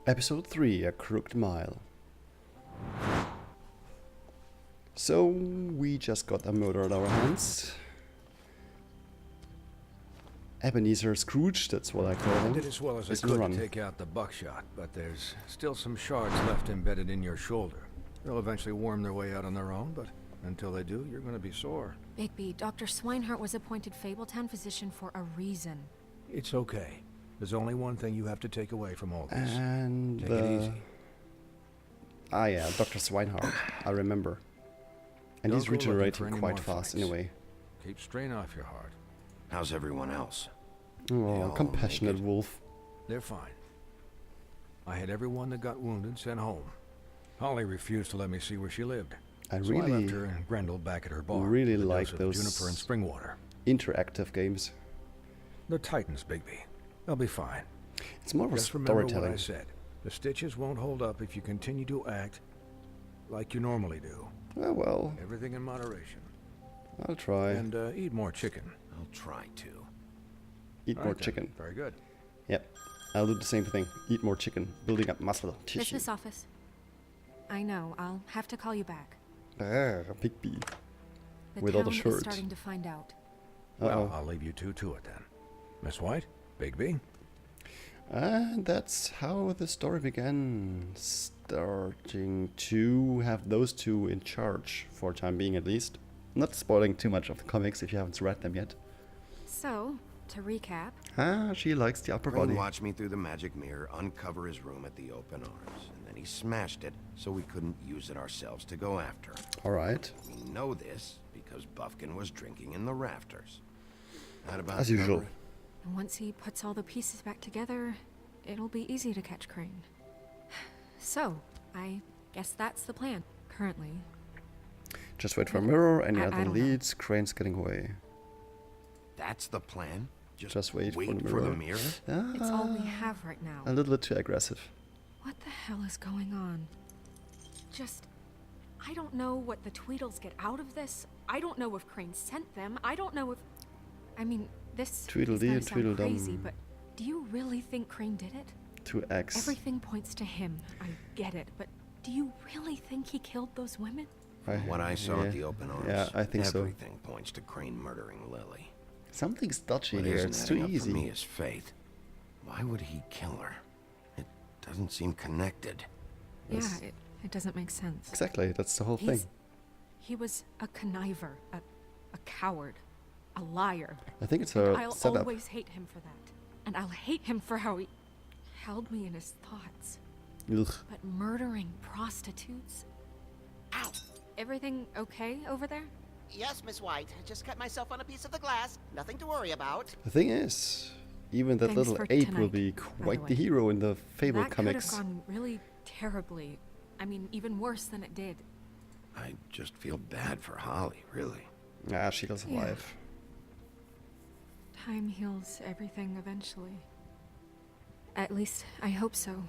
Episode 3, A Crooked Mile. So, we just got a murder on our hands. Ebenezer Scrooge, that's what I call him. I did as well as I is on the could run. to take out the buckshot, but there's still some shards left embedded in your shoulder. They'll eventually worm their way out on their own, but until they do, you're going to be sore. Bigby, Dr. Swinehart was appointed Fabletown physician for a reason. It's okay. There's only one thing you have to take away from all this. And Take it easy. Ah yeah, Dr. Swinehart, I remember. And Don't he's go looking for regenerating any quite more fast fights. anyway. Keep strain off your heart. How's everyone else? Oh, all compassionate make it. wolf. They're fine. I had everyone that got wounded sent home. Holly refused to let me see where she lived. I So I left really her and Grendel back at her bar. really with a like dose of those juniper and spring water. interactive games. The Titans, Bigby. They'll be fine. It's more of a Just remember what storytelling. I said. The stitches won't hold up if you continue to act like you normally do. Oh well, Everything in moderation. I'll try. And eat more chicken. I'll try to. Eat All more right then. chicken. Very good. Yep, I'll do the same thing. Eat more chicken, building up muscle tissue. Business office. I know, I'll have to call you back. Ah, Bigby. The Without a town shirt. is starting to find out. Well, Uh-oh. I'll leave you two to it then. Miss White, Bigby. And that's how the story began. Starting to have those two in charge, for time being at least. Not spoiling too much of the comics if you haven't read them yet. So, to recap, Ah, she likes the upper Crane body. watched me through the magic mirror uncover his room at the open arms, and then he smashed it so we couldn't use it ourselves to go after him. Alright, We know this because Buffkin was drinking in the rafters. That about as usual. cover it? and once he puts all the pieces back together, it'll be easy to catch Crane. So, I guess that's the plan, currently. Just wait for a mirror, any I other don't know. leads, Crane's getting away. That's the plan? Just wait for the for the mirror. mirror? It's all we have right now. A little bit too aggressive. What the hell is going on? I don't know what the Tweedles get out of this. I don't know if Crane sent them. I don't know if... I mean, this Tweedledee is and gonna sound crazy, Tweedledum. but do you really think Crane did it? 2x. Everything points to him. I get it, but do you really think he killed those women? From what I saw yeah. at the open arms, Yeah, I think so. everything points to Crane murdering Lily. Something's dodgy What here, isn't it's adding too up for me easy. is Faith. Why would he kill her? It doesn't seem connected. Yes. Yeah, it doesn't make sense. Exactly, that's the whole thing. He was a conniver, a coward, a liar. I think it's And a I'll setup. always hate him for that. And I'll hate him for how he held me in his thoughts. Ugh. But murdering prostitutes? Ow! Everything okay over there? Yes, Miss White. I just cut myself on a piece of the glass. Nothing to worry about. The thing is, even that Thanks little for ape will tonight, be by quite the the way. hero in the Fable That comics. could have gone really terribly. I mean, even worse than it did. I just feel bad for Holly, really. Ah, she was Yeah. alive. Time heals everything eventually. At least, I hope so,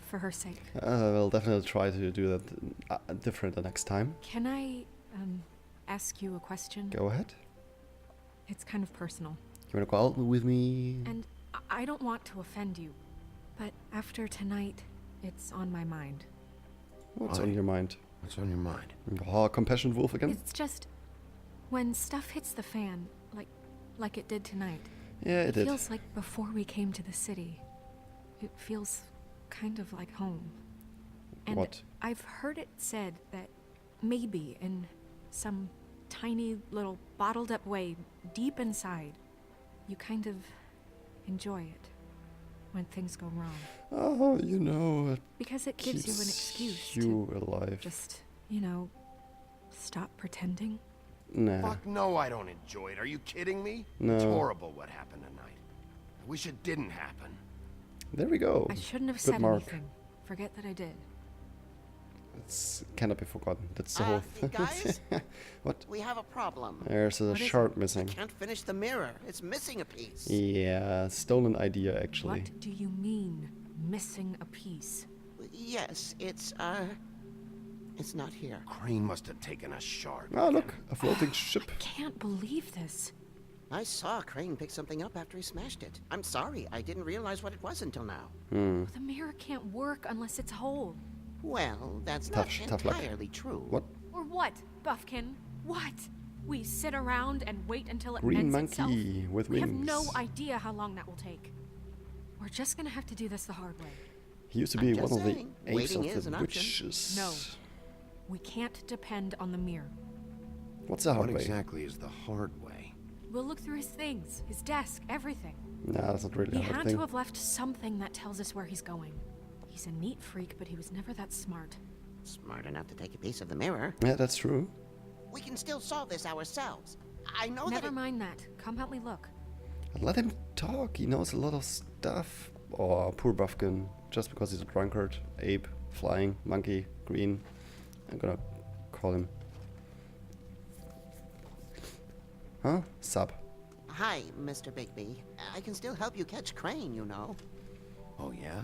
for her sake. We'll definitely try to do that different the next time. Can I, ask you a question? Go ahead. It's kind of personal. You wanna go out with me? And I don't want to offend you, but after tonight, it's on my mind. What's Why? on your mind? What's on your mind? Oh, compassion wolf again? It's just, when stuff hits the fan, like it did tonight, Yeah, it did. feels like before we came to the city. It feels kind of like home. And What? I've heard it said that maybe in some tiny little bottled up way deep inside, you kind of enjoy it when things go wrong. Oh, you know, it Because it gives you an keeps excuse you to alive. just, stop pretending. Nah. Fuck no, I don't enjoy it. Are you kidding me? No. It's horrible what happened tonight. I wish it didn't happen. There we go. I shouldn't have Good said mark. anything. Forget that I did. It cannot be forgotten. That's the whole thing. Guys? What? We have a problem. There's a What is shard I missing. can't finish the mirror. It's missing a piece. Yeah, stolen idea actually. What do you mean, missing a piece? Yes, it's not here. Crane must have taken a shard. Oh, look, a floating ship. Can't believe this. I saw Crane pick something up after he smashed it. I'm sorry, I didn't realize what it was until now. The mirror can't work unless it's whole. Well, that's Tough luck. entirely true. What? Or what, Buffkin? What? We sit around and wait until it Green mends itself? monkey with We have wings. no idea how long that will take. We're just gonna have to do this the hard way. He used to I'm be just one of the saying, apes waiting of is the an option. witches. No. We can't depend on the mirror. What's the hard What way? exactly is the hard way? We'll look through his things, his desk, everything. Nah, that's not really He a hard had thing. to have left something that tells us where he's going. He's a neat freak, but he was never that smart. Smart enough to take a piece of the mirror. Yeah, that's true. We can still solve this ourselves. I know Never that mind that. Come help me look. Let him talk. He knows a lot of stuff. Oh, poor Buffkin. Just because he's a drunkard, ape, flying, monkey, green. I'm gonna call him. Huh? Sub. Hi, Mr. Bigby. I can still help you catch Crane, you know. Oh, yeah?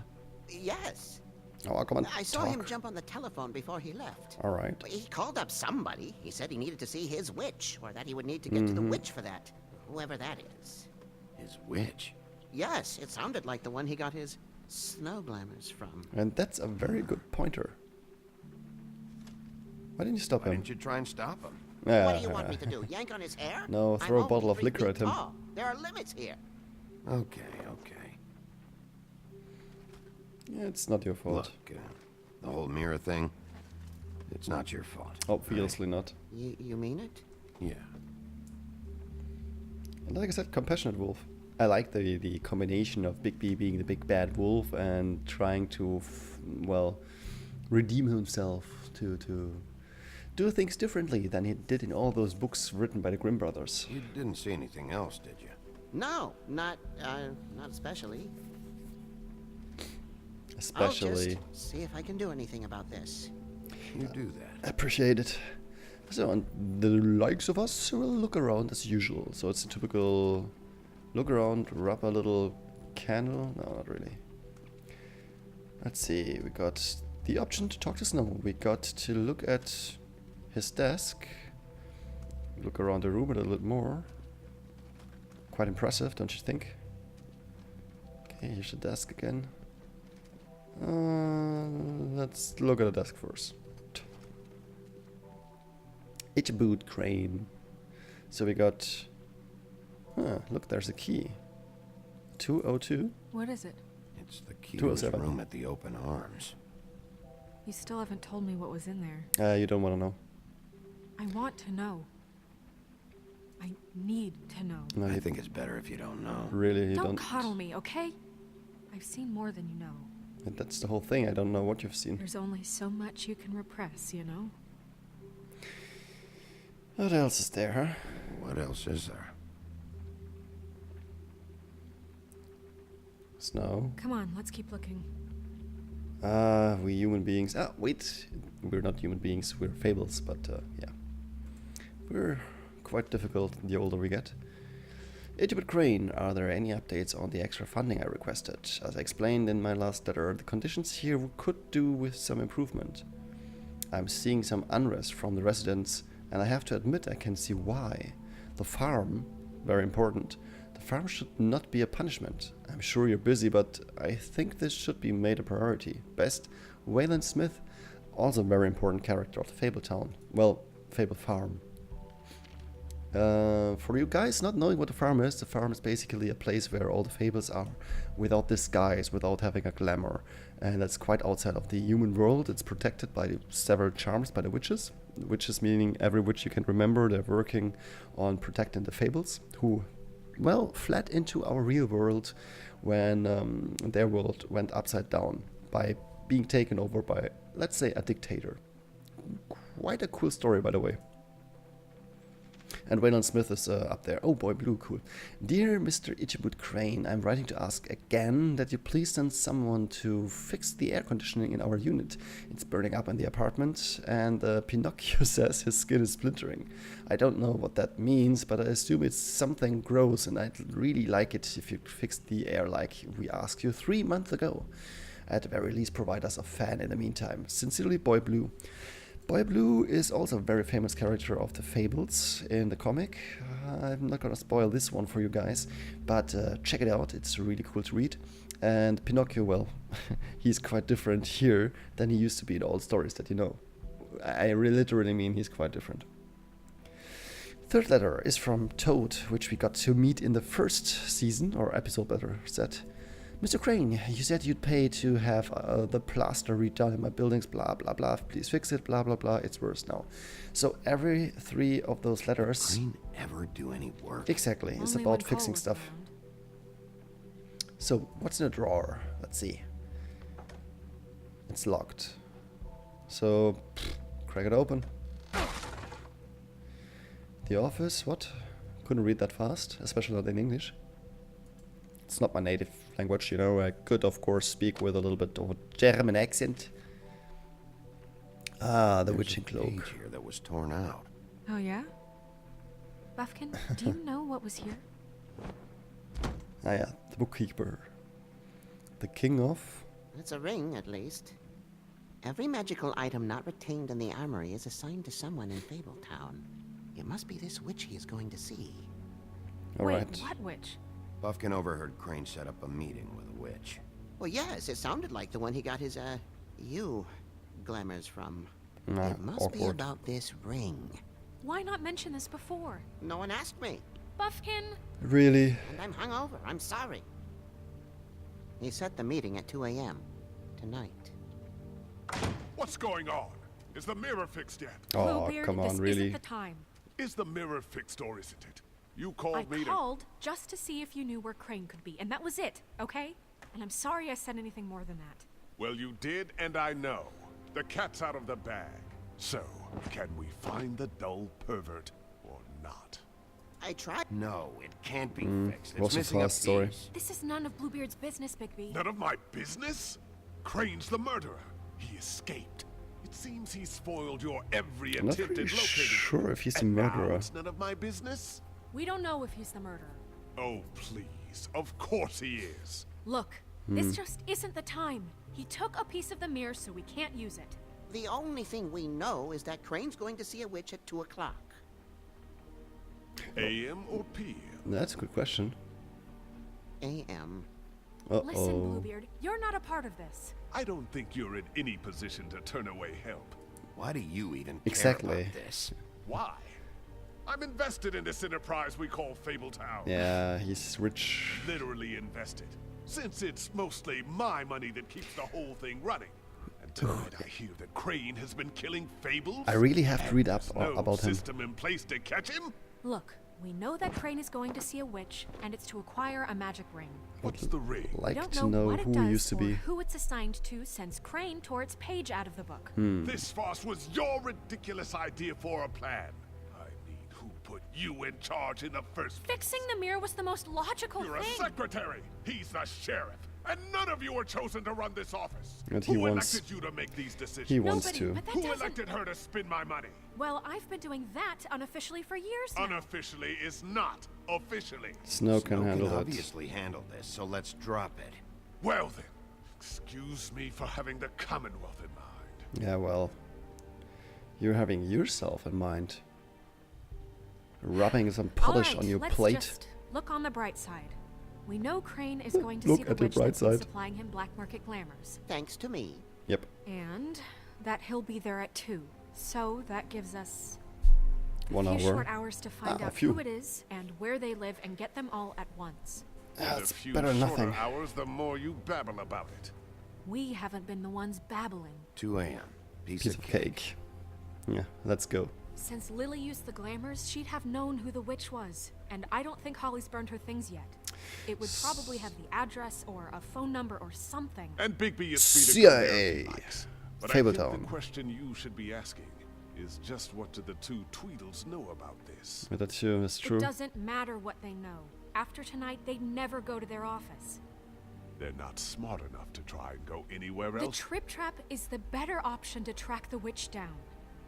Yes. Oh, come on. I saw talk. him jump on the telephone before he left. All right. He called up somebody. He said he needed to see his witch, or that he would need to get to the witch for that. Whoever that is. His witch? Yes, it sounded like the one he got his snow glamours from. And that's a very good pointer. Why didn't you stop Why him? didn't you try and stop him? What do you want me to do? Yank on his hair? No, I'm throw a only bottle of 3 liquor feet at him. tall. There are limits here. Okay. Yeah, it's not your fault. Look, the whole mirror thing, it's not your fault. Obviously not. You mean it? Yeah. And like I said, compassionate wolf. I like the combination of Big B being the big bad wolf and trying to, redeem himself to do things differently than he did in all those books written by the Grimm brothers. You didn't see anything else, did you? No, not especially. Especially. I'll just see if I can do anything about this. You do that. Appreciate it. So, and the likes of us will look around as usual. So it's a typical look around, rub a little candle. No, not really. Let's see. We got the option to talk to Snow. We got to look at his desk. Look around the room a little bit more. Quite impressive, don't you think? Okay, here's the desk again. Let's look at the desk first. Boot crane. So we got... look, there's a key. 202? What is it? It's the key to his 207. room at the open arms. You still haven't told me what was in there. You don't want to know. I want to know. I need to know. No, I you think it's better if you don't know. really you Don't don't. coddle me, okay? I've seen more than you know. And that's the whole thing. I don't know what you've seen. There's only so much you can repress, you know? What else is there, huh? What else is there? Snow. Come on, let's keep looking. We human beings. Wait. We're not human beings. We're fables, but yeah. We're quite difficult the older we get. Egypt Crane, are there any updates on the extra funding I requested? As I explained in my last letter, the conditions here could do with some improvement. I'm seeing some unrest from the residents, and I have to admit I can see why. The farm, very important, the farm should not be a punishment. I'm sure you're busy, but I think this should be made a priority. Best, Wayland Smith, also a very important character of the Fable Town. Well, Fable Farm. For you guys not knowing what the farm is basically a place where all the fables are, without disguise, without having a glamour, and that's quite outside of the human world. It's protected by several charms by the witches. Witches meaning every witch you can remember. They're working on protecting the fables, who, fled into our real world when their world went upside down by being taken over by, let's say, a dictator. Quite a cool story, by the way. And Waylon Smith is up there. Oh boy, blue, cool. Dear Mr. Ichibut Crane, I'm writing to ask again that you please send someone to fix the air conditioning in our unit. It's burning up in the apartment, and Pinocchio says his skin is splintering. I don't know what that means, but I assume it's something gross, and I'd really like it if you fixed the air like we asked you 3 months ago. At the very least, provide us a fan in the meantime. Sincerely, Boy Blue. Boy Blue is also a very famous character of the Fables in the comic. I'm not gonna spoil this one for you guys, but check it out, it's really cool to read. And Pinocchio, well, he's quite different here than he used to be in all stories that you know. I literally mean he's quite different. Third letter is from Toad, which we got to meet in the first season, or episode better said. Mr. Crane, you said you'd pay to have the plaster redone in my buildings, blah blah blah, please fix it, blah blah blah, it's worse now. So every 3 of those letters... Crane ever do any work? Exactly, it's Only about when Cole fixing was stuff. around. So, what's in the drawer? Let's see. It's locked. So, crack it open. The office, what? Couldn't read that fast, especially not in English. It's not my native language, you know. I could, of course, speak with a little bit of a German accent. Ah, the There's witching a cloak. page here that was torn out. Oh, yeah? Buffkin, do you know what was here? Ah yeah, the bookkeeper. The king of... It's a ring, at least. Every magical item not retained in the armory is assigned to someone in Fabletown. It must be this witch he is going to see. Alright. Wait, what witch? Buffkin overheard Crane set up a meeting with a witch. Well, yes, it sounded like the one he got his, glamours from. Nah, It must be awkward. about this ring. Why not mention this before? No one asked me, Buffkin! Really? and I'm hungover. I'm sorry. He set the meeting at 2 a.m. tonight. What's going on? Is the mirror fixed yet? Oh, Bluebeard, come on, this really? isn't the time. Is the mirror fixed or isn't it? You I called me to... called just to see if you knew where Crane could be, and that was it, okay? And I'm sorry I said anything more than that. Well, you did, and I know. The cat's out of the bag. So, can we find the dull pervert or not? I tried. No, it can't be fixed. was It's a missing a fast story. piece. This is none of Bluebeard's business, Bigby. None of my business? Crane's the murderer. He escaped. It seems he spoiled your every I'm not attempt really at locating sure him. if he's the And now murderer. it's none of my business? We don't know if he's the murderer. Oh, please. Of course he is. Look, this just isn't the time. He took a piece of the mirror, so we can't use it. The only thing we know is that Crane's going to see a witch at 2 o'clock. AM or PM? That's a good question. A.M. Listen, Uh-oh. Bluebeard, you're not a part of this. I don't think you're in any position to turn away help. Why do you even care Exactly. about this? Why? I'm invested in this enterprise we call Fabletown. Yeah, he's rich. Literally invested. Since it's mostly my money that keeps the whole thing running. And tonight I hear that Crane has been killing fables. I really have to read up There's no about him. system in place to catch him? Look, we know that Crane is going to see a witch, and it's to acquire a magic ring. What's the ring? We Like don't to know know what it who does he used to or be. who it's assigned to since Crane tore its page out of the book. This farce was your ridiculous idea for a plan. I mean, who put you in charge in the first place? Fixing the mirror was the most logical You're a thing. secretary. He's the sheriff. And none of you were chosen to run this office. And he Who wants- elected you to make these decisions? He wants Nobody, to. but that Who doesn't... elected her to spend my money? Well, I've been doing that unofficially for years now. Unofficially is not officially. Snow can Snow handle can that. obviously handle this, so let's drop it. Well then, excuse me for having the Commonwealth in mind. Yeah, well, you're having yourself in mind. Rubbing some polish All right, on your let's plate. just look on the bright side. We know Crane is going to Look see the at the witch bright that's been side. supplying him black market glamours. Thanks to me. Yep. And that he'll be there at 2. So that gives us 1 a few hour. short hours to find Ah, a out few. who it is and where they live and get them all at once. The That's few better than shorter nothing. hours, the more you babble about it. We haven't been the ones babbling. 2 a.m. Piece of cake. Yeah, let's go. Since Lily used the glamours, she'd have known who the witch was. And I don't think Holly's burned her things yet. It would probably have the address or a phone number or something. And Bigby is free to come there if CIA. he likes. But I think Fabletown. the question you should be asking is just what do the two Tweedles know about this? But that's true. That's true. It doesn't matter what they know. After tonight, they'd never go to their office. They're not smart enough to try and go anywhere The else. trip trap is the better option to track the witch down.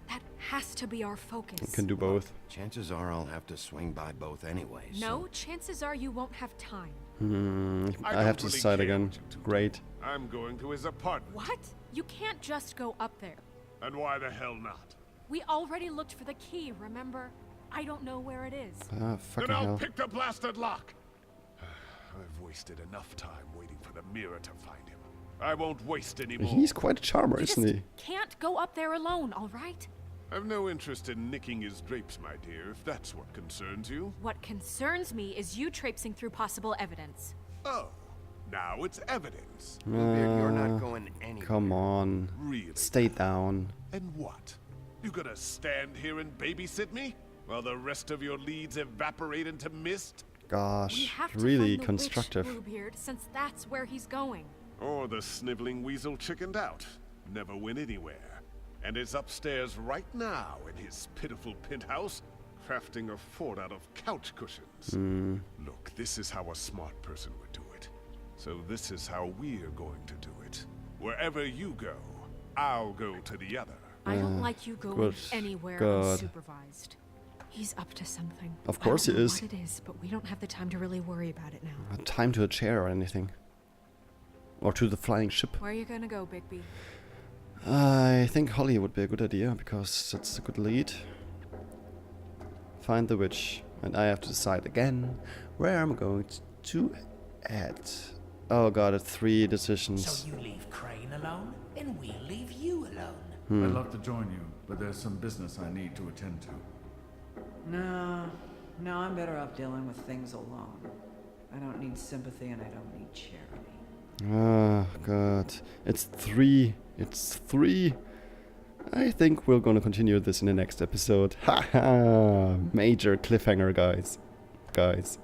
That has to be our focus. You can do both. Chances are I'll have to swing by both anyway. No, chances are you won't have time. I don't have to really decide care again. what you two do. Great. I'm going to his apartment. What? You can't just go up there. And why the hell not? We already looked for the key, remember? I don't know where it is. Ah, Then fucking I'll hell. pick the blasted lock. I've wasted enough time waiting for the mirror to find him. I won't waste any more. He's quite a charmer, You isn't just he? can't go up there alone, all right? I've no interest in nicking his drapes, my dear, if that's what concerns you. What concerns me is you traipsing through possible evidence. Oh, now it's evidence. Bluebeard, you're not going anywhere. Come on. Really? Stay down. And what? You gonna stand here and babysit me? While the rest of your leads evaporate into mist? We Gosh, have to really find the constructive. witch, Bluebeard, since that's where he's going. Or the sniveling weasel chickened out. Never went anywhere. And is upstairs right now in his pitiful penthouse, crafting a fort out of couch cushions. Look, this is how a smart person would do it. So this is how we're going to do it. Wherever you go, I'll go to the other. I don't like you going good anywhere God. unsupervised. He's up to something. Of course I don't he know is. what it is, but we don't have the time to really worry about it now. Time to a chair or anything. Or to the flying ship. Where are you gonna go, Bigby? I think Holly would be a good idea, because it's a good lead. Find the witch. And I have to decide again where I'm going to head. Oh god, it's 3 decisions. So you leave Crane alone, and we leave you alone. I'd love to join you, but there's some business I need to attend to. No, I'm better off dealing with things alone. I don't need sympathy and I don't need charity. Oh god. It's 3. It's 3. I think we're gonna continue this in the next episode. Haha! Major cliffhanger, guys.